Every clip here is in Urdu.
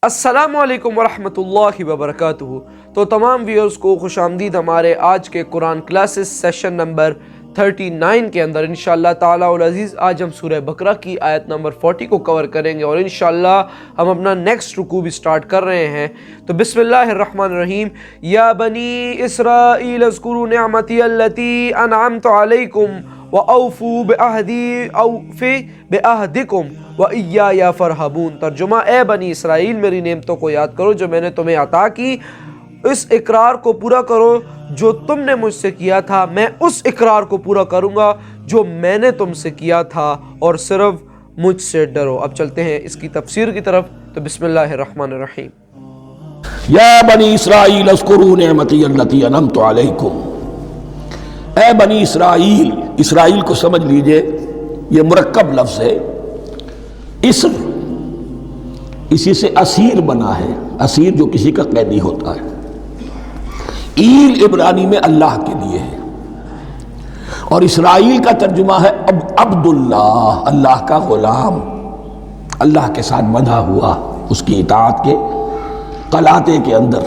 السلام علیکم ورحمۃ اللہ وبرکاتہ۔ تو تمام ویورز کو خوش آمدید ہمارے آج کے قرآن کلاسز سیشن نمبر 39 کے اندر۔ انشاءاللہ تعالی العزیز آج ہم سورہ بقرہ کی آیت نمبر 40 کو کور کریں گے اور انشاءاللہ ہم اپنا نیکسٹ رکوع بھی سٹارٹ کر رہے ہیں۔ تو بسم اللہ الرحمن الرحیم۔ یا بنی اسرائیل اذکروا نعمتی التی انعمت علیکم وَأَوْفُوا بِعَهْدِي أَوْفِ بِعَهْدِكُمْ وَإِيَّايَ فَارْهَبُونَ۔ ترجمہ: اے بنی اسرائیل میری نعمتوں کو یاد کرو جو میں نے تمہیں عطا کی، اس اقرار کو پورا کرو جو تم نے مجھ سے کیا تھا، میں اس اقرار کو پورا کروں گا جو میں نے تم سے کیا تھا، اور صرف مجھ سے ڈرو۔ اب چلتے ہیں اس کی تفسیر کی طرف۔ تو بسم اللہ الرحمن الرحیم۔ یا بنی اسرائیل اذکروا نعمتی التی انعمت علیکم۔ اے بنی اسرائیل، اسرائیل کو سمجھ لیجئے یہ مرکب لفظ ہے۔ اسر اسی سے اسیر بنا ہے، اسیر جو کسی کا قیدی ہوتا ہے۔ ایل عبرانی میں اللہ کے لیے ہے، اور اسرائیل کا ترجمہ ہے عبداللہ، اللہ کا غلام، اللہ کے ساتھ بندھا ہوا اس کی اطاعت کے قلاتے کے اندر۔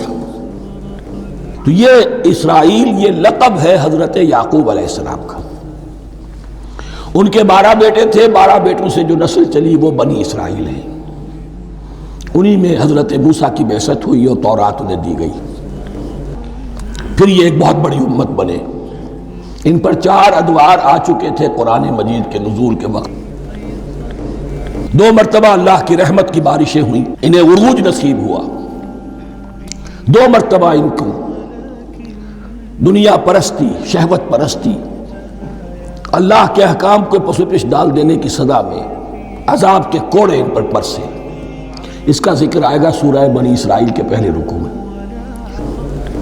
تو یہ اسرائیل یہ لقب ہے حضرت یعقوب علیہ السلام کا۔ ان کے 12 بیٹے تھے، 12 بیٹوں سے جو نسل چلی وہ بنی اسرائیل ہے۔ انہی میں حضرت موسیٰ کی بعثت ہوئی اور تورات انہیں دی گئی، پھر یہ ایک بہت بڑی امت بنے۔ ان پر 4 ادوار آ چکے تھے قرآن مجید کے نزول کے وقت۔ 2 مرتبہ اللہ کی رحمت کی بارشیں ہوئیں، انہیں عروج نصیب ہوا۔ 2 مرتبہ ان کو دنیا پرستی، شہوت پرستی، اللہ کے احکام کو پس و پیش ڈال دینے کی سزا میں عذاب کے کوڑے ان پر برسے۔ اس کا ذکر آئے گا سورہ بنی اسرائیل کے پہلے رکوع میں۔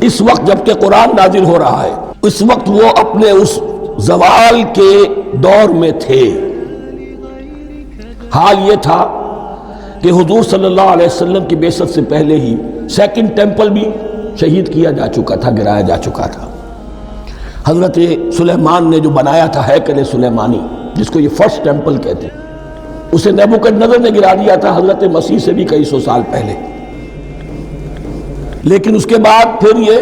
اس وقت جب کہ قرآن نازل ہو رہا ہے، اس وقت وہ اپنے اس زوال کے دور میں تھے۔ حال یہ تھا کہ حضور صلی اللہ علیہ وسلم کی بعثت سے پہلے ہی سیکنڈ ٹیمپل بھی شہید کیا جا چکا تھا، گرایا جا چکا تھا۔ حضرت سلیمان نے جو بنایا تھا ہیکل سلیمانی، جس کو یہ فرسٹ ٹیمپل کہتے ہیں، اسے نیبوکدنضر نے گرا دیا تھا حضرت مسیح سے بھی کئی 100 سال پہلے۔ لیکن اس کے بعد پھر یہ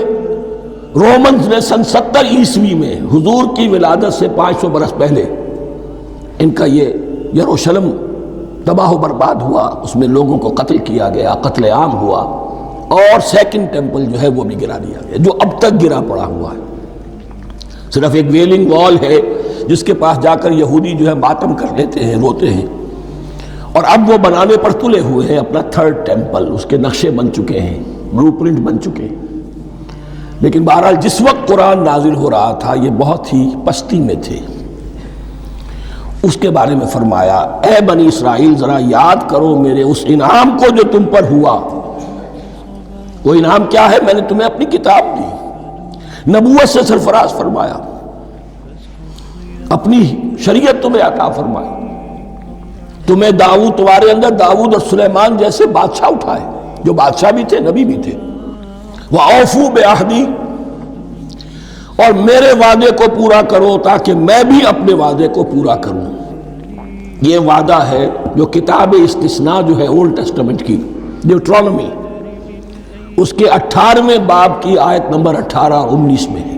رومنز نے سن 70 عیسوی میں حضور کی ولادت سے 500 برس پہلے ان کا یہ یروشلم تباہ و برباد ہوا، اس میں لوگوں کو قتل کیا گیا، قتل عام ہوا، اور سیکنڈ ٹیمپل جو ہے وہ بھی گرا دیا گیا، جو اب تک گرا پڑا ہوا ہے۔ صرف ایک ویلنگ وال ہے جس کے پاس جا کر یہودی جو ہے ماتم کر لیتے ہیں، روتے ہیں، اور اب وہ بنانے پر تلے ہوئے ہیں اپنا 3rd ٹیمپل، اس کے نقشے بن چکے ہیں، بلو پرنٹ بن چکے ہیں۔ لیکن بہرحال جس وقت قرآن نازل ہو رہا تھا یہ بہت ہی پستی میں تھے۔ اس کے بارے میں فرمایا، اے بنی اسرائیل ذرا یاد کرو میرے اس انعام کو جو تم پر ہوا۔ وہ انعام کیا ہے؟ میں نے تمہیں اپنی کتاب دی، نبوت سے سرفراز فرمایا، اپنی شریعت تمہیں عطا فرمائی، تمہیں داؤد، تمہارے اندر داؤد اور سلیمان جیسے بادشاہ اٹھائے جو بادشاہ بھی تھے، نبی بھی تھے۔ وَأَوْفُوا بِعَهْدِي، اور میرے وعدے کو پورا کرو تاکہ میں بھی اپنے وعدے کو پورا کروں۔ یہ وعدہ ہے جو کتاب استثناء جو ہے اولڈ ٹیسٹمنٹ کی، ڈیوٹرانومی، اس کے 18ویں باب کی آیت نمبر 18 اور 19 میں ہے۔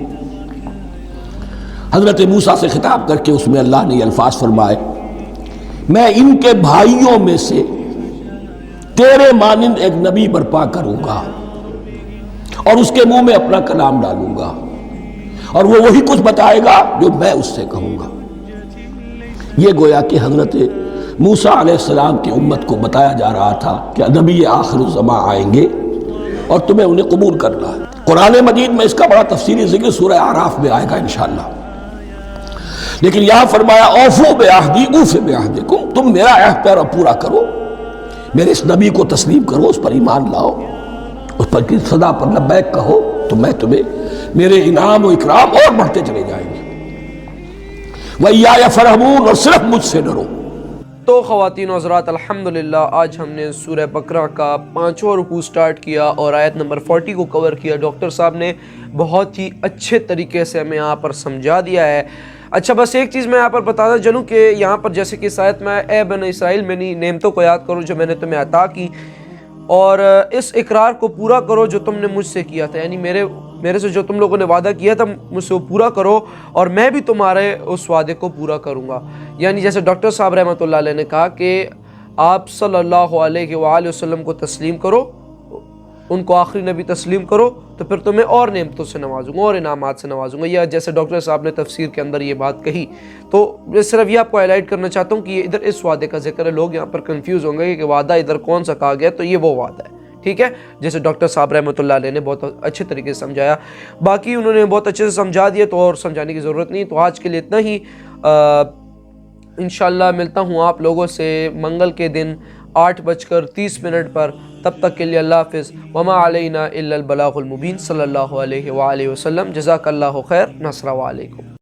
حضرت موسیٰ سے خطاب کر کے اس میں اللہ نے یہ الفاظ فرمائے، میں ان کے بھائیوں میں سے تیرے مانند ایک نبی برپا کروں گا اور اس کے منہ میں اپنا کلام ڈالوں گا، اور وہ وہی کچھ بتائے گا جو میں اس سے کہوں گا۔ یہ گویا کہ حضرت موسیٰ علیہ السلام کی امت کو بتایا جا رہا تھا کہ نبی آخر الزمان آئیں گے اور تمہیں انہیں قبول کرنا ہے۔ قرآن مجید میں اس کا بڑا تفصیلی ذکر سورہ اعراف میں آئے گا انشاءاللہ۔ لیکن یہاں فرمایا اوفوا بعہدی اوف بعہدکم، تم میرا عہد پیرا پورا کرو، میرے اس نبی کو تسلیم کرو، اس پر ایمان لاؤ، اس پر کی صدا پر لبیک کہو، تو میں تمہیں میرے انعام و اکرام اور بڑھتے چلے جائیں گے۔ وَإِيَّايَ فَارْهَبُونَ، اور صرف مجھ سے ڈرو۔ تو خواتین و حضرات، الحمدللہ آج ہم نے سورہ بقرہ کا 5واں رکوع سٹارٹ کیا اور آیت نمبر 40 کو کور کیا۔ ڈاکٹر صاحب نے بہت ہی اچھے طریقے سے ہمیں یہاں پر سمجھا دیا ہے۔ اچھا، بس ایک چیز میں یہاں پر بتاتا چلوں کہ یہاں پر جیسے کہ اس آیت میں اے بنی اسرائیل میری نعمتوں کو یاد کرو جو میں نے تمہیں عطا کی، اور اس اقرار کو پورا کرو جو تم نے مجھ سے کیا تھا، یعنی میرے سے جو تم لوگوں نے وعدہ کیا تھا مجھ سے وہ پورا کرو، اور میں بھی تمہارے اس وعدے کو پورا کروں گا۔ یعنی جیسے ڈاکٹر صاحب رحمۃ اللہ علیہ نے کہا کہ آپ صلی اللہ علیہ وآلہ وسلم کو تسلیم کرو، ان کو آخری نبی تسلیم کرو، تو پھر تمہیں اور نعمتوں سے نوازوں گا اور انعامات سے نوازوں گا، یا جیسے ڈاکٹر صاحب نے تفسیر کے اندر یہ بات کہی۔ تو میں صرف یہ آپ کو ہائی لائٹ کرنا چاہتا ہوں کہ یہ ادھر اس وعدے کا ذکر ہے، لوگ یہاں پر کنفیوز ہوں گے کہ وعدہ ادھر کون سا کہا گیا، تو یہ وہ وعدہ ہے، ٹھیک ہے، جیسے ڈاکٹر صاحب رحمۃ اللہ علیہ نے بہت اچھے طریقے سے سمجھایا، باقی انہوں نے بہت اچھے سے سمجھا دیا تو اور سمجھانے کی ضرورت نہیں۔ تو آج کے لیے اتنا ہی، انشاءاللہ ملتا ہوں آپ لوگوں سے منگل کے دن 8:30 پر، تب تک کے لیے اللہ حافظ۔ وما علینا الا البلاغ المبین۔ صلی اللہ علیہ وآلہ وسلم۔ جزاک اللہ خیر۔ نصر و علیکم۔